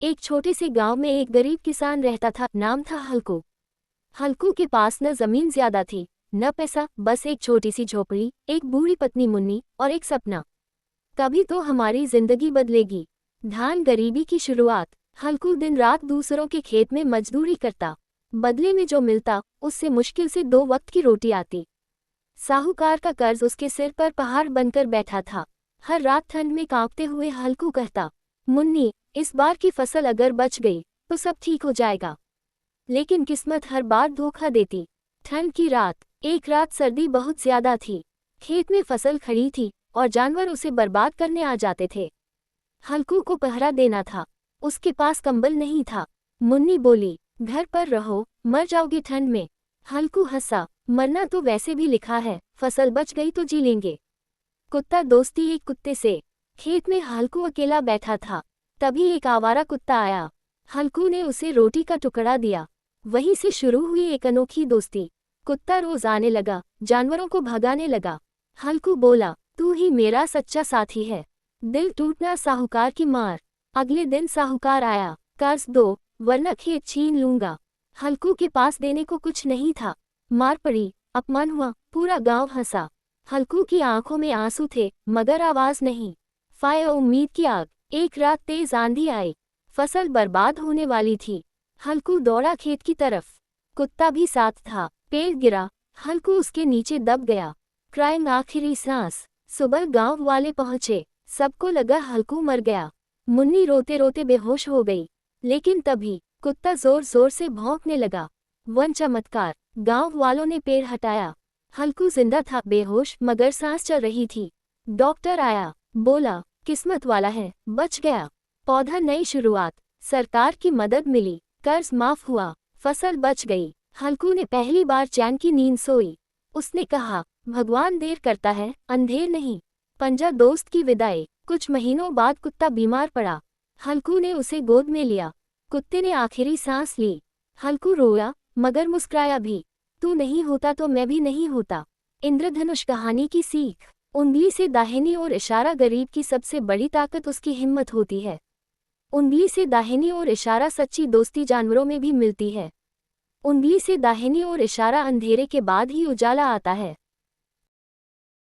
एक छोटे से गांव में एक गरीब किसान रहता था। नाम था हल्कू। हल्कू के पास न जमीन ज्यादा थी, न पैसा, बस एक छोटी सी झोपड़ी, एक बूढ़ी पत्नी मुन्नी और एक सपना। कभी तो हमारी जिंदगी बदलेगी। धान गरीबी की शुरुआत। हल्कू दिन रात दूसरों के खेत में मजदूरी करता। बदले में जो मिलता उससे मुश्किल से 2 वक्त की रोटी आती। साहूकार का कर्ज उसके सिर पर पहाड़ बनकर बैठा था। हर रात ठंड में कांपते हुए हल्कू कहता, मुन्नी, इस बार की फसल अगर बच गई तो सब ठीक हो जाएगा। लेकिन किस्मत हर बार धोखा देती। ठंड की रात। एक रात सर्दी बहुत ज्यादा थी। खेत में फसल खड़ी थी और जानवर उसे बर्बाद करने आ जाते थे। हल्कू को पहरा देना था। उसके पास कंबल नहीं था। मुन्नी बोली, घर पर रहो, मर जाओगे ठंड में। हल्कू हंसा, मरना तो वैसे भी लिखा है, फसल बच गई तो जी लेंगे। कुत्ता दोस्ती। एक कुत्ते से। खेत में हल्कू अकेला बैठा था। तभी एक आवारा कुत्ता आया। हल्कू ने उसे रोटी का टुकड़ा दिया। वहीं से शुरू हुई एक अनोखी दोस्ती। कुत्ता रोज आने लगा, जानवरों को भगाने लगा। हल्कू बोला, तू ही मेरा सच्चा साथी है। दिल टूटना। साहूकार की मार। अगले दिन साहूकार आया, कर्ज दो वरना खेत छीन लूंगा। हल्कू के पास देने को कुछ नहीं था। मार पड़ी, अपमान हुआ, पूरा गांव हंसा। हल्कू की आंखों में आंसू थे मगर आवाज नहीं। फायर उम्मीद की आग। एक रात तेज आंधी आई। फसल बर्बाद होने वाली थी। हल्कू दौड़ा खेत की तरफ। कुत्ता भी साथ था। पेड़ गिरा, हल्कू उसके नीचे दब गया। क्राइंग आखिरी सांस। सुबह गांव वाले पहुंचे। सबको लगा हल्कू मर गया। मुन्नी रोते रोते बेहोश हो गई। लेकिन तभी कुत्ता जोर जोर से भौंकने लगा। वन चमत्कार। गांव वालों ने पेड़ हटाया। हल्कू जिंदा था, बेहोश, मगर सांस चल रही थी। डॉक्टर आया, बोला, किस्मत वाला है, बच गया। पौधा नई शुरुआत। सरकार की मदद मिली, कर्ज माफ हुआ, फसल बच गई। हल्कू ने पहली बार चैन की नींद सोई। उसने कहा, भगवान देर करता है, अंधेर नहीं। पंजा दोस्त की विदाई। कुछ महीनों बाद कुत्ता बीमार पड़ा। हल्कू ने उसे गोद में लिया। कुत्ते ने आखिरी सांस ली। हल्कू रोया मगर मुस्कुराया भी। तू नहीं होता तो मैं भी नहीं होता। इंद्रधनुष कहानी की सीख। उंगली से दाहिनी ओर इशारा। गरीब की सबसे बड़ी ताकत उसकी हिम्मत होती है। उंगली से दाहिनी ओर इशारा। सच्ची दोस्ती जानवरों में भी मिलती है। उंगली से दाहिनी ओर इशारा। अंधेरे के बाद ही उजाला आता है।